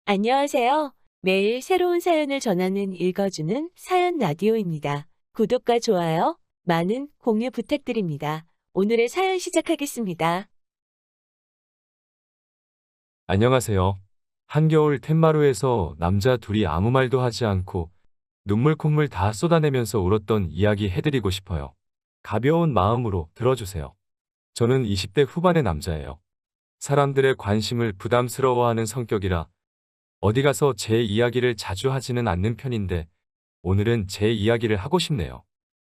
안녕하세요. 매일 새로운 사연을 전하는 읽어주는 사연 라디오입니다. 구독과 좋아요, 많은 공유 부탁드립니다. 오늘의 사연 시작하겠습니다. 안녕하세요. 한겨울 텐마루에서 남자 둘이 아무 말도 하지 않고 눈물 콧물 다 쏟아내면서 울었던 이야기 해드리고 싶어요. 가벼운 마음으로 들어주세요. 저는 20대 후반의 남자예요. 사람들의 관심을 부담스러워하는 성격이라 어디 가서 제 이야기를 자주 하지는 않는 편인데 오늘은 제 이야기를 하고 싶네요.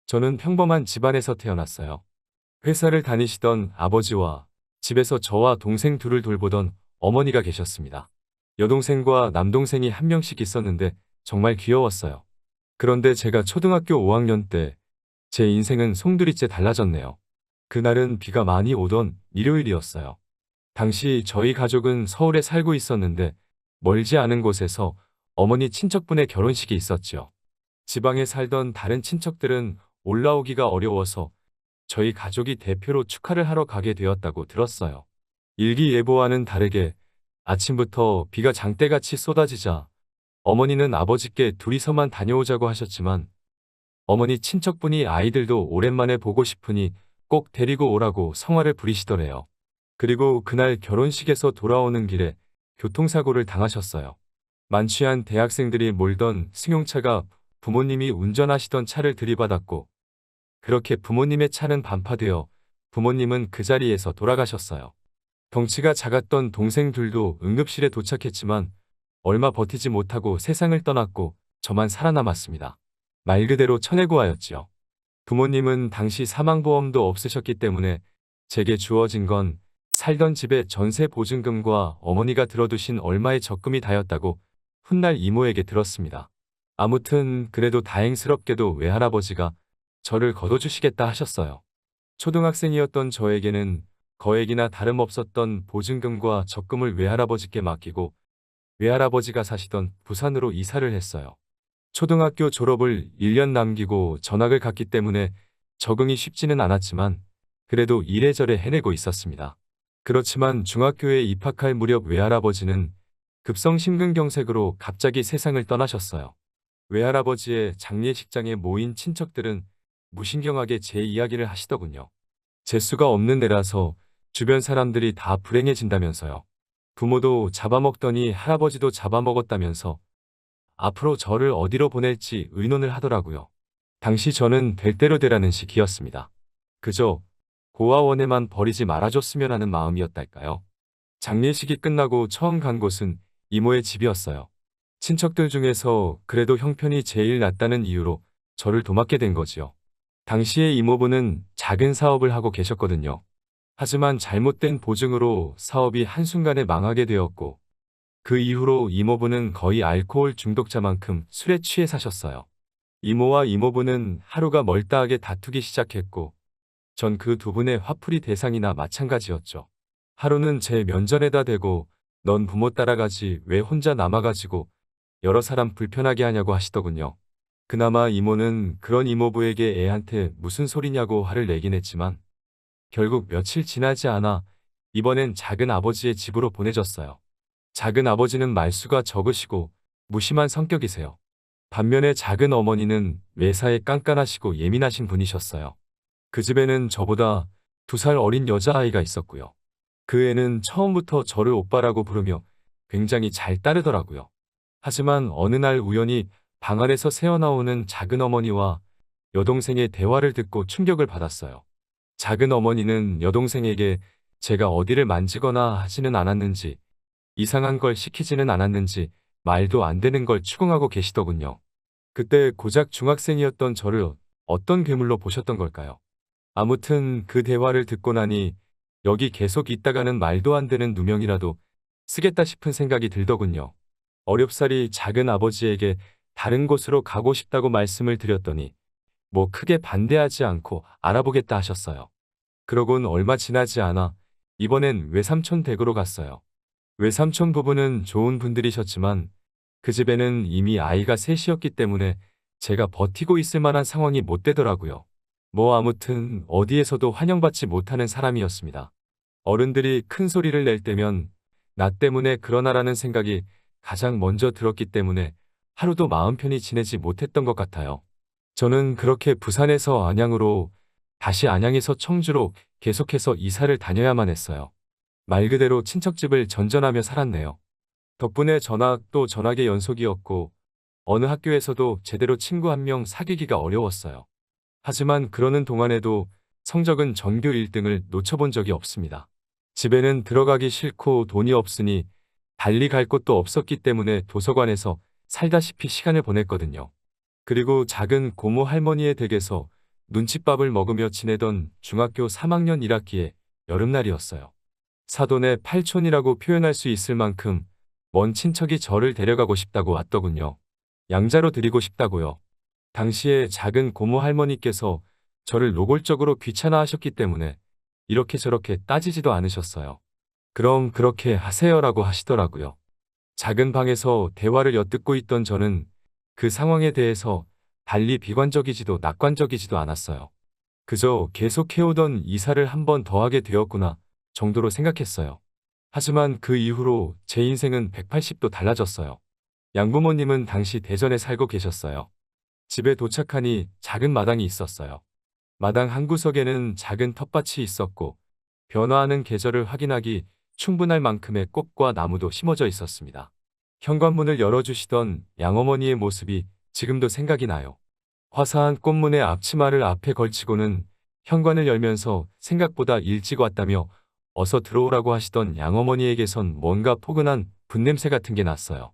저는 평범한 집안에서 태어났어요. 회사를 다니시던 아버지와 집에서 저와 동생 둘을 돌보던 어머니가 계셨습니다. 여동생과 남동생이 한 명씩 있었는데 정말 귀여웠어요. 그런데 제가 초등학교 5학년 때 제 인생은 송두리째 달라졌네요. 그날은 비가 많이 오던 일요일이었어요. 당시 저희 가족은 서울에 살고 있었는데 멀지 않은 곳에서 어머니 친척분의 결혼식이 있었지요. 지방에 살던 다른 친척들은 올라오기가 어려워서 저희 가족이 대표로 축하를 하러 가게 되었다고 들었어요. 일기예보와는 다르게 아침부터 비가 장대같이 쏟아지자 어머니는 아버지께 둘이서만 다녀오자고 하셨지만 어머니 친척분이 아이들도 오랜만에 보고 싶으니 꼭 데리고 오라고 성화를 부리시더래요. 그리고 그날 결혼식에서 돌아오는 길에 교통사고를 당하셨어요. 만취한 대학생들이 몰던 승용차가 부모님이 운전하시던 차를 들이받았고 그렇게 부모님의 차는 반파되어 부모님은 그 자리에서 돌아가셨어요. 덩치가 작았던 동생들도 응급실에 도착했지만 얼마 버티지 못하고 세상을 떠났고 저만 살아남았습니다. 말 그대로 천혜고아였지요. 부모님은 당시 사망보험도 없으셨기 때문에 제게 주어진 건 살던 집의 전세 보증금과 어머니가 들어두신 얼마의 적금이 다였다고 훗날 이모에게 들었습니다. 아무튼 그래도 다행스럽게도 외할아버지가 저를 거둬주시겠다 하셨어요. 초등학생이었던 저에게는 거액이나 다름없었던 보증금과 적금을 외할아버지께 맡기고 외할아버지가 사시던 부산으로 이사를 했어요. 초등학교 졸업을 1년 남기고 전학을 갔기 때문에 적응이 쉽지는 않았지만 그래도 이래저래 해내고 있었습니다. 그렇지만 중학교에 입학할 무렵 외할아버지는 급성 심근경색으로 갑자기 세상을 떠나셨어요. 외할아버지의 장례식장에 모인 친척들은 무신경하게 제 이야기를 하시더군요. 재수가 없는 애라서 주변 사람들이 다 불행해진다면서요. 부모도 잡아먹더니 할아버지도 잡아먹었다면서 앞으로 저를 어디로 보낼지 의논을 하더라고요. 당시 저는 될 대로 되라는 식이었습니다. 그저 고아원에만 버리지 말아줬으면 하는 마음이었달까요. 장례식이 끝나고 처음 간 곳은 이모의 집이었어요. 친척들 중에서 그래도 형편이 제일 낫다는 이유로 저를 도맡게 된 거지요. 당시에 이모부는 작은 사업을 하고 계셨거든요. 하지만 잘못된 보증으로 사업이 한순간에 망하게 되었고 그 이후로 이모부는 거의 알코올 중독자만큼 술에 취해 사셨어요. 이모와 이모부는 하루가 멀다하게 다투기 시작했고 전 그 두 분의 화풀이 대상이나 마찬가지였죠. 하루는 제 면전에다 대고 넌 부모 따라가지 왜 혼자 남아가지고 여러 사람 불편하게 하냐고 하시더군요. 그나마 이모는 그런 이모부에게 애한테 무슨 소리냐고 화를 내긴 했지만 결국 며칠 지나지 않아 이번엔 작은 아버지의 집으로 보내졌어요. 작은 아버지는 말수가 적으시고 무심한 성격이세요. 반면에 작은 어머니는 매사에 깐깐하시고 예민하신 분이셨어요. 그 집에는 저보다 2살 어린 여자아이가 있었고요. 그 애는 처음부터 저를 오빠라고 부르며 굉장히 잘 따르더라고요. 하지만 어느 날 우연히 방 안에서 새어나오는 작은 어머니와 여동생의 대화를 듣고 충격을 받았어요. 작은 어머니는 여동생에게 제가 어디를 만지거나 하지는 않았는지 이상한 걸 시키지는 않았는지 말도 안 되는 걸 추궁하고 계시더군요. 그때 고작 중학생이었던 저를 어떤 괴물로 보셨던 걸까요? 아무튼 그 대화를 듣고 나니 여기 계속 있다가는 말도 안 되는 누명이라도 쓰겠다 싶은 생각이 들더군요. 어렵사리 작은 아버지에게 다른 곳으로 가고 싶다고 말씀을 드렸더니 뭐 크게 반대하지 않고 알아보겠다 하셨어요. 그러곤 얼마 지나지 않아 이번엔 외삼촌 댁으로 갔어요. 외삼촌 부부는 좋은 분들이셨지만 그 집에는 이미 아이가 셋이었기 때문에 제가 버티고 있을 만한 상황이 못 되더라고요. 뭐 아무튼 어디에서도 환영받지 못하는 사람이었습니다. 어른들이 큰 소리를 낼 때면 나 때문에 그러나라는 생각이 가장 먼저 들었기 때문에 하루도 마음 편히 지내지 못했던 것 같아요. 저는 그렇게 부산에서 안양으로, 다시 안양에서 청주로 계속해서 이사를 다녀야만 했어요. 말 그대로 친척집을 전전하며 살았네요. 덕분에 전학 또 전학의 연속이었고 어느 학교에서도 제대로 친구 한 명 사귀기가 어려웠어요. 하지만 그러는 동안에도 성적은 전교 1등을 놓쳐본 적이 없습니다. 집에는 들어가기 싫고 돈이 없으니 달리 갈 곳도 없었기 때문에 도서관에서 살다시피 시간을 보냈거든요. 그리고 작은 고모 할머니의 댁에서 눈칫밥을 먹으며 지내던 중학교 3학년 1학기의 여름날이었어요. 사돈의 팔촌이라고 표현할 수 있을 만큼 먼 친척이 저를 데려가고 싶다고 왔더군요. 양자로 드리고 싶다고요. 당시에 작은 고모 할머니께서 저를 노골적으로 귀찮아하셨기 때문에 이렇게 저렇게 따지지도 않으셨어요. 그럼 그렇게 하세요라고 하시더라고요. 작은 방에서 대화를 엿듣고 있던 저는 그 상황에 대해서 달리 비관적이지도 낙관적이지도 않았어요. 그저 계속해오던 이사를 한 번 더 하게 되었구나 정도로 생각했어요. 하지만 그 이후로 제 인생은 180도 달라졌어요. 양부모님은 당시 대전에 살고 계셨어요. 집에 도착하니 작은 마당이 있었어요. 마당 한 구석에는 작은 텃밭이 있었고 변화하는 계절을 확인하기 충분할 만큼의 꽃과 나무도 심어져 있었습니다. 현관문을 열어주시던 양어머니의 모습이 지금도 생각이 나요. 화사한 꽃무늬 앞치마를 앞에 걸치고는 현관을 열면서 생각보다 일찍 왔다며 어서 들어오라고 하시던 양어머니에게선 뭔가 포근한 분냄새 같은 게 났어요.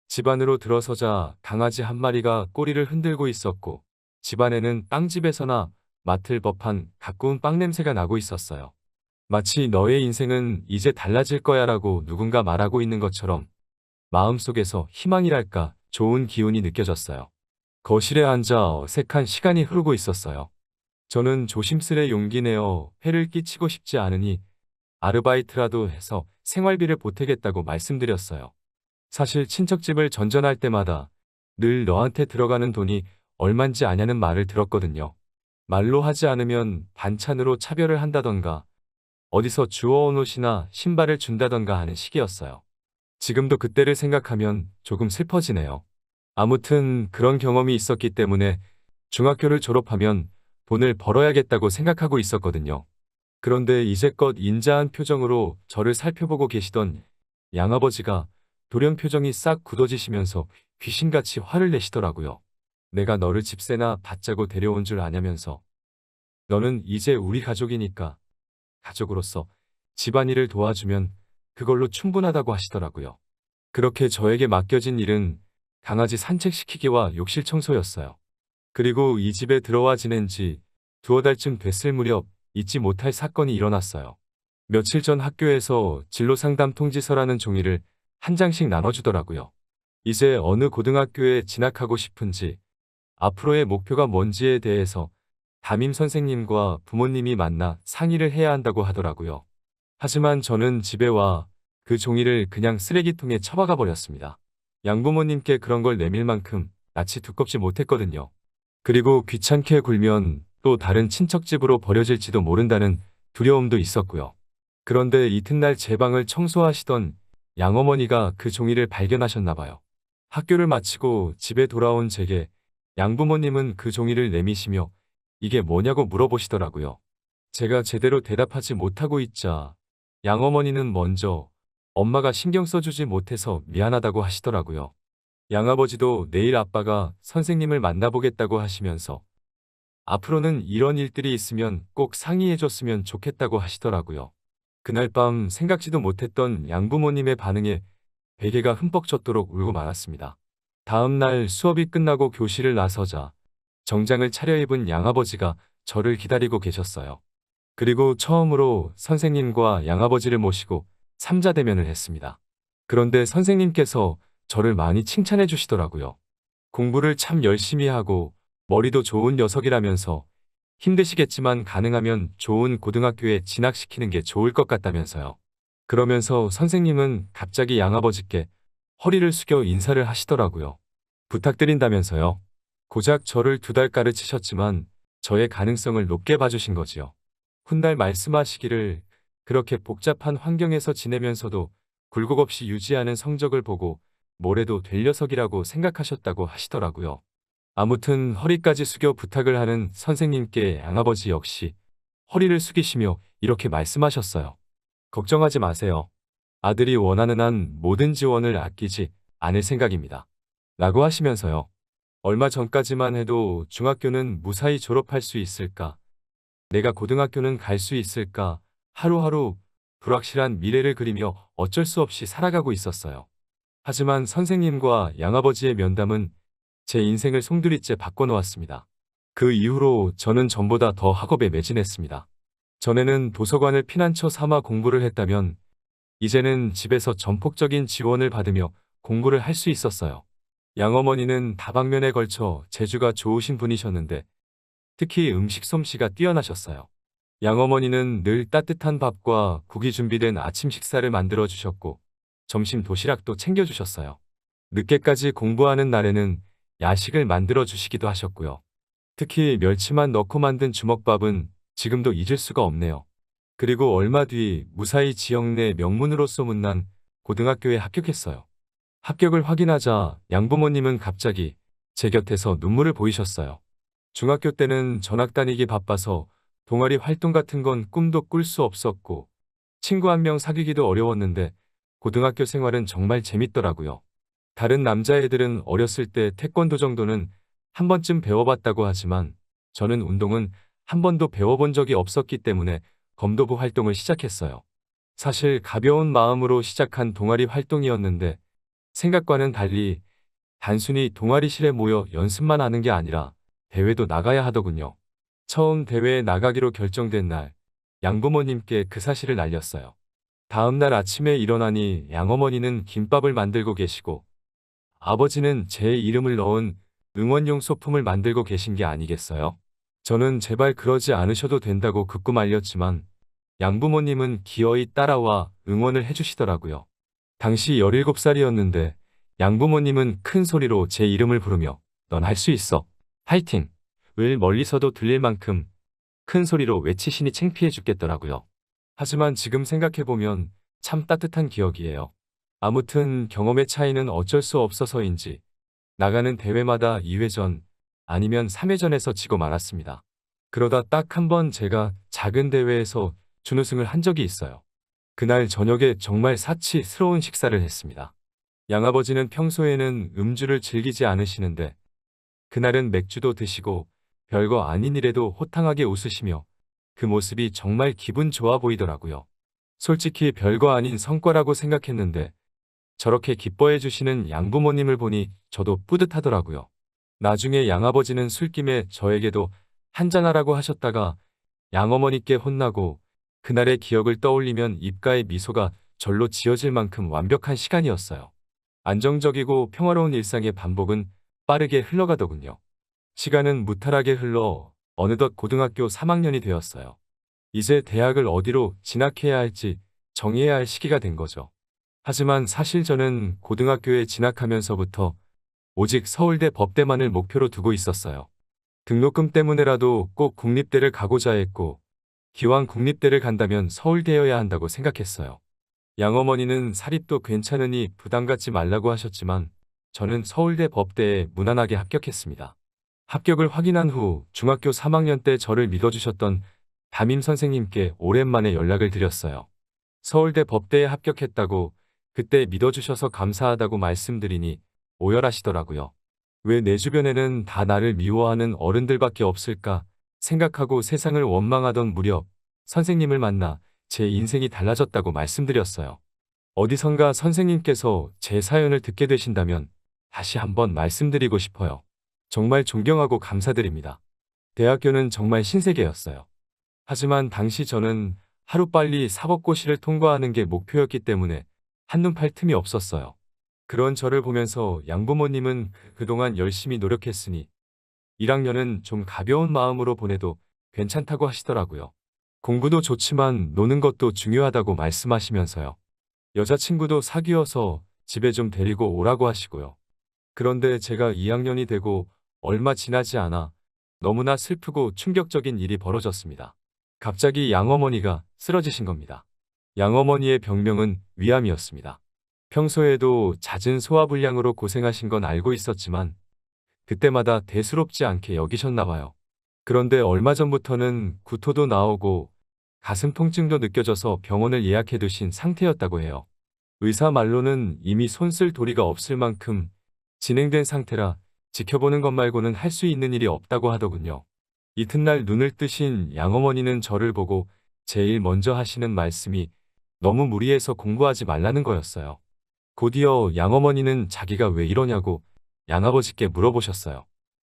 집 안으로 들어서자 강아지 한 마리가 꼬리를 흔들고 있었고 집안에는 빵집에서나 맡을 법한 가꾸운 빵 냄새가 나고 있었어요. 마치 너의 인생은 이제 달라질 거야라고 누군가 말하고 있는 것처럼 마음속에서 희망이랄까 좋은 기운이 느껴졌어요. 거실에 앉아 어색한 시간이 흐르고 있었어요. 저는 조심스레 용기 내어 해를 끼치고 싶지 않으니 아르바이트라도 해서 생활비를 보태겠다고 말씀드렸어요. 사실 친척집을 전전할 때마다 늘 너한테 들어가는 돈이 얼만지 아냐는 말을 들었거든요. 말로 하지 않으면 반찬으로 차별을 한다던가 어디서 주워온 옷이나 신발을 준다던가 하는 식이었어요. 지금도 그때를 생각하면 조금 슬퍼지네요. 아무튼 그런 경험이 있었기 때문에 중학교를 졸업하면 돈을 벌어야겠다고 생각하고 있었거든요. 그런데 이제껏 인자한 표정으로 저를 살펴보고 계시던 양아버지가 돌연 표정이 싹 굳어지시면서 귀신같이 화를 내시더라고요. 내가 너를 집세나 받자고 데려온 줄 아냐면서. 너는 이제 우리 가족이니까 가족으로서 집안일을 도와주면 그걸로 충분하다고 하시더라고요. 그렇게 저에게 맡겨진 일은 강아지 산책시키기와 욕실 청소였어요. 그리고 이 집에 들어와 지낸 지 두어 달쯤 됐을 무렵 잊지 못할 사건이 일어났어요. 며칠 전 학교에서 진로상담 통지서라는 종이를 한 장씩 나눠주더라고요. 이제 어느 고등학교에 진학하고 싶은지, 앞으로의 목표가 뭔지에 대해서 담임 선생님과 부모님이 만나 상의를 해야 한다고 하더라고요. 하지만 저는 집에 와 그 종이를 그냥 쓰레기통에 처박아 버렸습니다. 양부모님께 그런 걸 내밀 만큼 낯이 두껍지 못했거든요. 그리고 귀찮게 굴면 또 다른 친척집으로 버려질지도 모른다는 두려움도 있었고요. 그런데 이튿날 제 방을 청소하시던 양어머니가 그 종이를 발견하셨나 봐요. 학교를 마치고 집에 돌아온 제게 양부모님은 그 종이를 내미시며 이게 뭐냐고 물어보시더라고요. 제가 제대로 대답하지 못하고 있자 양어머니는 먼저 엄마가 신경 써주지 못해서 미안하다고 하시더라고요. 양아버지도 내일 아빠가 선생님을 만나보겠다고 하시면서 앞으로는 이런 일들이 있으면 꼭 상의해줬으면 좋겠다고 하시더라고요. 그날 밤 생각지도 못했던 양부모님의 반응에 베개가 흠뻑 젖도록 울고 말았습니다. 다음 날 수업이 끝나고 교실을 나서자 정장을 차려입은 양아버지가 저를 기다리고 계셨어요. 그리고 처음으로 선생님과 양아버지를 모시고 삼자대면을 했습니다. 그런데 선생님께서 저를 많이 칭찬해 주시더라고요. 공부를 참 열심히 하고 머리도 좋은 녀석이라면서 힘드시겠지만 가능하면 좋은 고등학교에 진학시키는 게 좋을 것 같다면서요. 그러면서 선생님은 갑자기 양아버지께 허리를 숙여 인사를 하시더라고요. 부탁드린다면서요. 고작 저를 2달 가르치셨지만 저의 가능성을 높게 봐주신 거지요. 훗날 말씀하시기를 그렇게 복잡한 환경에서 지내면서도 굴곡 없이 유지하는 성적을 보고 뭐래도 될 녀석이라고 생각하셨다고 하시더라고요. 아무튼 허리까지 숙여 부탁을 하는 선생님께 양아버지 역시 허리를 숙이시며 이렇게 말씀하셨어요. 걱정하지 마세요. 아들이 원하는 한 모든 지원을 아끼지 않을 생각입니다. 라고 하시면서요. 얼마 전까지만 해도 중학교는 무사히 졸업할 수 있을까? 내가 고등학교는 갈 수 있을까? 하루하루 불확실한 미래를 그리며 어쩔 수 없이 살아가고 있었어요. 하지만 선생님과 양아버지의 면담은 제 인생을 송두리째 바꿔놓았습니다. 그 이후로 저는 전보다 더 학업에 매진했습니다. 전에는 도서관을 피난처 삼아 공부를 했다면 이제는 집에서 전폭적인 지원을 받으며 공부를 할 수 있었어요. 양어머니는 다방면에 걸쳐 재주가 좋으신 분이셨는데 특히 음식 솜씨가 뛰어나셨어요. 양어머니는 늘 따뜻한 밥과 국이 준비된 아침 식사를 만들어 주셨고 점심 도시락도 챙겨주셨어요. 늦게까지 공부하는 날에는 야식을 만들어 주시기도 하셨고요. 특히 멸치만 넣고 만든 주먹밥은 지금도 잊을 수가 없네요. 그리고 얼마 뒤 무사히 지역 내 명문으로 소문난 고등학교에 합격했어요. 합격을 확인하자 양부모님은 갑자기 제 곁에서 눈물을 보이셨어요. 중학교 때는 전학 다니기 바빠서 동아리 활동 같은 건 꿈도 꿀 수 없었고 친구 한 명 사귀기도 어려웠는데 고등학교 생활은 정말 재밌더라고요. 다른 남자애들은 어렸을 때 태권도 정도는 한 번쯤 배워봤다고 하지만 저는 운동은 한 번도 배워본 적이 없었기 때문에 검도부 활동을 시작했어요. 사실 가벼운 마음으로 시작한 동아리 활동이었는데 생각과는 달리 단순히 동아리실에 모여 연습만 하는 게 아니라 대회도 나가야 하더군요. 처음 대회에 나가기로 결정된 날 양부모님께 그 사실을 알렸어요. 다음 날 아침에 일어나니 양어머니는 김밥을 만들고 계시고 아버지는 제 이름을 넣은 응원용 소품을 만들고 계신 게 아니겠어요? 저는 제발 그러지 않으셔도 된다고 극구 말렸지만 양부모님은 기어이 따라와 응원을 해주시더라고요. 당시 17살이었는데 양부모님은 큰 소리로 제 이름을 부르며 넌 할 수 있어. 화이팅! 을 멀리서도 들릴 만큼 큰 소리로 외치시니 창피해 죽겠더라고요. 하지만 지금 생각해보면 참 따뜻한 기억이에요. 아무튼 경험의 차이는 어쩔 수 없어서인지 나가는 대회마다 2회전 아니면 3회전에서 지고 말았습니다. 그러다 딱 한 번 제가 작은 대회에서 준우승을 한 적이 있어요. 그날 저녁에 정말 사치스러운 식사를 했습니다. 양아버지는 평소에는 음주를 즐기지 않으시는데 그날은 맥주도 드시고 별거 아닌 일에도 호탕하게 웃으시며 그 모습이 정말 기분 좋아 보이더라고요. 솔직히 별거 아닌 성과라고 생각했는데 저렇게 기뻐해 주시는 양부모님을 보니 저도 뿌듯하더라고요. 나중에 양아버지는 술김에 저에게도 한잔하라고 하셨다가 양어머니께 혼나고 그날의 기억을 떠올리면 입가에 미소가 절로 지어질 만큼 완벽한 시간이었어요. 안정적이고 평화로운 일상의 반복은 빠르게 흘러가더군요. 시간은 무탈하게 흘러 어느덧 고등학교 3학년이 되었어요. 이제 대학을 어디로 진학해야 할지 정해야 할 시기가 된 거죠. 하지만 사실 저는 고등학교에 진학하면서부터 오직 서울대 법대만을 목표로 두고 있었어요. 등록금 때문에라도 꼭 국립대를 가고자 했고 기왕 국립대를 간다면 서울대여야 한다고 생각했어요. 양어머니는 사립도 괜찮으니 부담 갖지 말라고 하셨지만 저는 서울대 법대에 무난하게 합격했습니다. 합격을 확인한 후 중학교 3학년 때 저를 믿어주셨던 담임 선생님께 오랜만에 연락을 드렸어요. 서울대 법대에 합격했다고 그때 믿어주셔서 감사하다고 말씀드리니 오열하시더라고요. 왜 내 주변에는 다 나를 미워하는 어른들밖에 없을까 생각하고 세상을 원망하던 무렵 선생님을 만나 제 인생이 달라졌다고 말씀드렸어요. 어디선가 선생님께서 제 사연을 듣게 되신다면 다시 한번 말씀드리고 싶어요. 정말 존경하고 감사드립니다. 대학교는 정말 신세계였어요. 하지만 당시 저는 하루빨리 사법고시를 통과하는 게 목표였기 때문에 한눈 팔 틈이 없었어요. 그런 저를 보면서 양부모님은 그동안 열심히 노력했으니 1학년은 좀 가벼운 마음으로 보내도 괜찮다고 하시더라고요. 공부도 좋지만 노는 것도 중요하다고 말씀하시면서요. 여자친구도 사귀어서 집에 좀 데리고 오라고 하시고요. 그런데 제가 2학년이 되고 얼마 지나지 않아 너무나 슬프고 충격적인 일이 벌어졌습니다. 갑자기 양어머니가 쓰러지신 겁니다. 양어머니의 병명은 위암이었습니다. 평소에도 잦은 소화불량으로 고생하신 건 알고 있었지만 그때마다 대수롭지 않게 여기셨나 봐요. 그런데 얼마 전부터는 구토도 나오고 가슴 통증도 느껴져서 병원을 예약해 두신 상태였다고 해요. 의사 말로는 이미 손 쓸 도리가 없을 만큼 진행된 상태라 지켜보는 것 말고는 할 수 있는 일이 없다고 하더군요. 이튿날 눈을 뜨신 양어머니는 저를 보고 제일 먼저 하시는 말씀이 너무 무리해서 공부하지 말라는 거였어요. 곧이어 양어머니는 자기가 왜 이러냐고 양아버지께 물어보셨어요.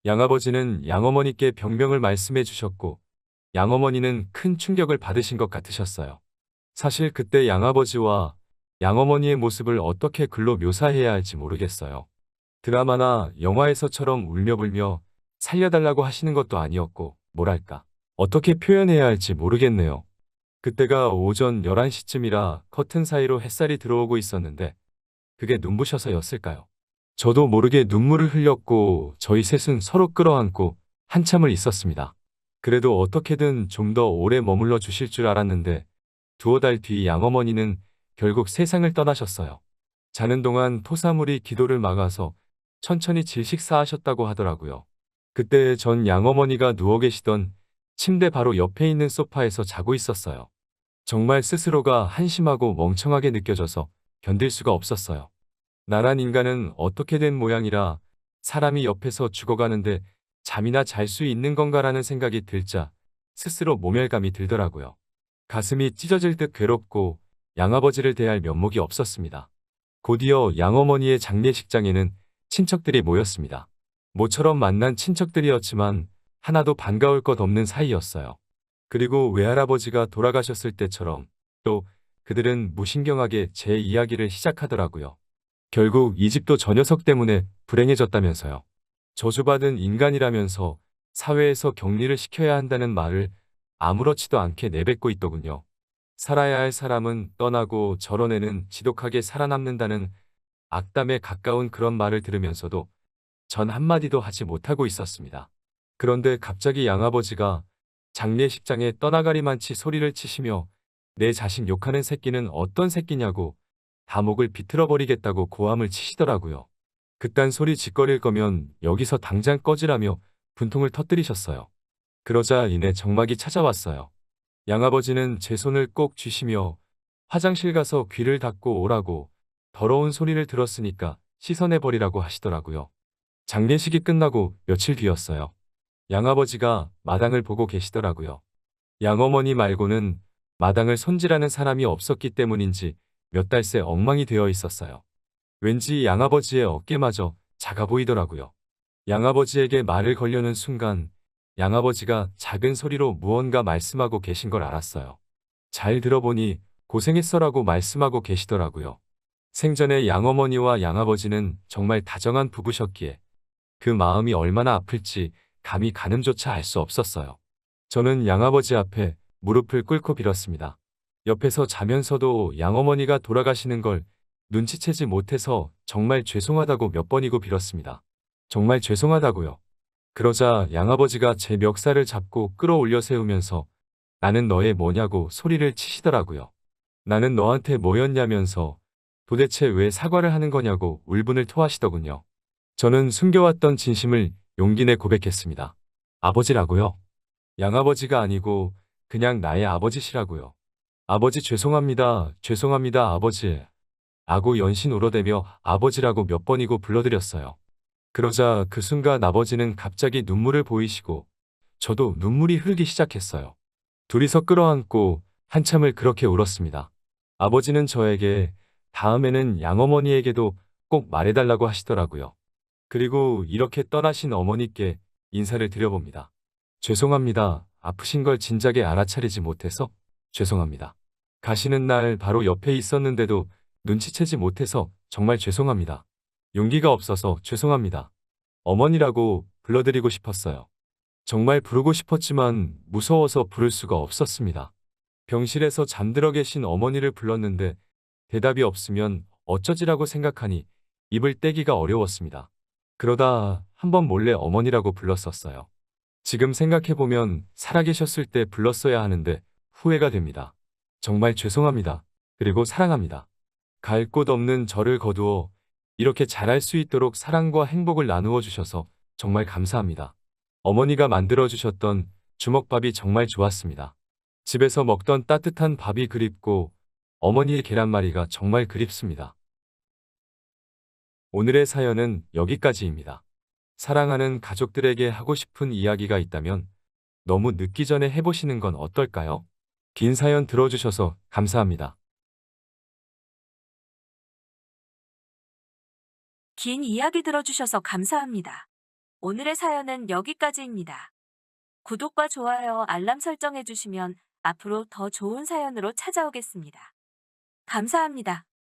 양아버지는 양어머니께 병명을 말씀해 주셨고 양어머니는 큰 충격을 받으신 것 같으셨어요. 사실 그때 양아버지와 양어머니의 모습을 어떻게 글로 묘사해야 할지 모르겠어요. 드라마나 영화에서처럼 울며불며 살려달라고 하시는 것도 아니었고 뭐랄까 어떻게 표현해야 할지 모르겠네요. 그때가 오전 11시쯤이라 커튼 사이로 햇살이 들어오고 있었는데 그게 눈부셔서였을까요? 저도 모르게 눈물을 흘렸고 저희 셋은 서로 끌어안고 한참을 있었습니다. 그래도 어떻게든 좀 더 오래 머물러 주실 줄 알았는데 두어 달 뒤 양어머니는 결국 세상을 떠나셨어요. 자는 동안 토사물이 기도를 막아서 천천히 질식사하셨다고 하더라고요. 그때 전 양어머니가 누워 계시던 침대 바로 옆에 있는 소파에서 자고 있었어요. 정말 스스로가 한심하고 멍청하게 느껴져서 견딜 수가 없었어요. 나란 인간은 어떻게 된 모양이라 사람이 옆에서 죽어가는데 잠이나 잘 수 있는 건가라는 생각이 들자 스스로 모멸감이 들더라고요. 가슴이 찢어질 듯 괴롭고 양아버지를 대할 면목이 없었습니다. 곧이어 양어머니의 장례식장에는 친척들이 모였습니다. 모처럼 만난 친척들이었지만 하나도 반가울 것 없는 사이였어요. 그리고 외할아버지가 돌아가셨을 때처럼 또 그들은 무신경하게 제 이야기를 시작하더라고요. 결국 이 집도 저 녀석 때문에 불행해졌다면서요. 저주받은 인간이라면서 사회에서 격리를 시켜야 한다는 말을 아무렇지도 않게 내뱉고 있더군요. 살아야 할 사람은 떠나고 저런 애는 지독하게 살아남는다는 악담에 가까운 그런 말을 들으면서도 전 한마디도 하지 못하고 있었습니다. 그런데 갑자기 양아버지가 장례식장에 떠나가리만치 소리를 치시며 내 자식 욕하는 새끼는 어떤 새끼냐고 다목을 비틀어버리겠다고 고함을 치시더라고요. 그딴 소리 짓거릴 거면 여기서 당장 꺼지라며 분통을 터뜨리셨어요. 그러자 이내 정막이 찾아왔어요. 양아버지는 제 손을 꼭 쥐시며 화장실 가서 귀를 닫고 오라고 더러운 소리를 들었으니까 씻어내버리라고 하시더라고요. 장례식이 끝나고 며칠 뒤였어요. 양아버지가 마당을 보고 계시더라고요. 양어머니 말고는 마당을 손질하는 사람이 없었기 때문인지 몇 달 새 엉망이 되어 있었어요. 왠지 양아버지의 어깨마저 작아 보이더라고요. 양아버지에게 말을 걸려는 순간 양아버지가 작은 소리로 무언가 말씀하고 계신 걸 알았어요. 잘 들어보니 고생했어라고 말씀하고 계시더라고요. 생전에 양어머니와 양아버지는 정말 다정한 부부셨기에 그 마음이 얼마나 아플지 감히 가늠조차 알 수 없었어요. 저는 양아버지 앞에 무릎을 꿇고 빌었습니다. 옆에서 자면서도 양어머니가 돌아가시는 걸 눈치채지 못해서 정말 죄송하다고 몇 번이고 빌었습니다. 정말 죄송하다고요. 그러자 양아버지가 제 멱살을 잡고 끌어올려 세우면서 나는 너의 뭐냐고 소리를 치시더라고요. 나는 너한테 뭐였냐면서 도대체 왜 사과를 하는 거냐고 울분을 토하시더군요. 저는 숨겨왔던 진심을 용기 내 고백했습니다. 아버지라고요? 양아버지가 아니고 그냥 나의 아버지시라고요. 아버지 죄송합니다. 죄송합니다 아버지. 아고 연신 울어대며 아버지라고 몇 번이고 불러드렸어요. 그러자 그 순간 아버지는 갑자기 눈물을 보이시고 저도 눈물이 흐르기 시작했어요. 둘이서 끌어안고 한참을 그렇게 울었습니다. 아버지는 저에게 다음에는 양어머니에게도 꼭 말해달라고 하시더라고요. 그리고 이렇게 떠나신 어머니께 인사를 드려봅니다. 죄송합니다. 아프신 걸 진작에 알아차리지 못해서 죄송합니다. 가시는 날 바로 옆에 있었는데도 눈치채지 못해서 정말 죄송합니다. 용기가 없어서 죄송합니다. 어머니라고 불러드리고 싶었어요. 정말 부르고 싶었지만 무서워서 부를 수가 없었습니다. 병실에서 잠들어 계신 어머니를 불렀는데 대답이 없으면 어쩌지라고 생각하니 입을 떼기가 어려웠습니다. 그러다 한번 몰래 어머니라고 불렀었어요. 지금 생각해보면 살아계셨을 때 불렀어야 하는데 후회가 됩니다. 정말 죄송합니다. 그리고 사랑합니다. 갈 곳 없는 저를 거두어 이렇게 잘할 수 있도록 사랑과 행복을 나누어 주셔서 정말 감사합니다. 어머니가 만들어 주셨던 주먹밥이 정말 좋았습니다. 집에서 먹던 따뜻한 밥이 그립고 어머니의 계란말이가 정말 그립습니다. 오늘의 사연은 여기까지입니다. 사랑하는 가족들에게 하고 싶은 이야기가 있다면 너무 늦기 전에 해보시는 건 어떨까요? 긴 사연 들어주셔서 감사합니다. 긴 이야기 들어주셔서 감사합니다. 오늘의 사연은 여기까지입니다. 구독과 좋아요, 알람 설정해 주시면 앞으로 더 좋은 사연으로 찾아오겠습니다. 감사합니다.